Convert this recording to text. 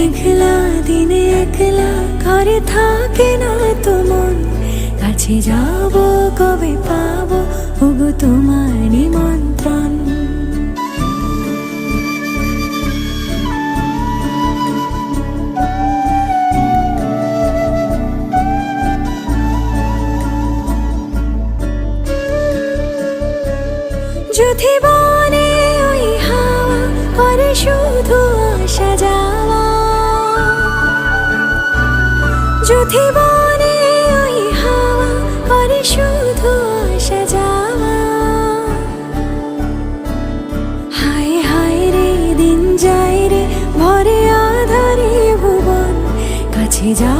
মেঘলা দিনে একলা ঘরে থাকে না তো মন, কাছে যাব কবে পাবো ওগো তোমার নিমন্ত্রণ। যদি বনে ওই হাওয়া করে শুধু আসা যাওয়া, যদি বনে ওই হাওয়া করে শুধু আসা যাওয়া, হায় হায় রে দিন যায় রে ভরে আধারে ভুবন, কাছে যা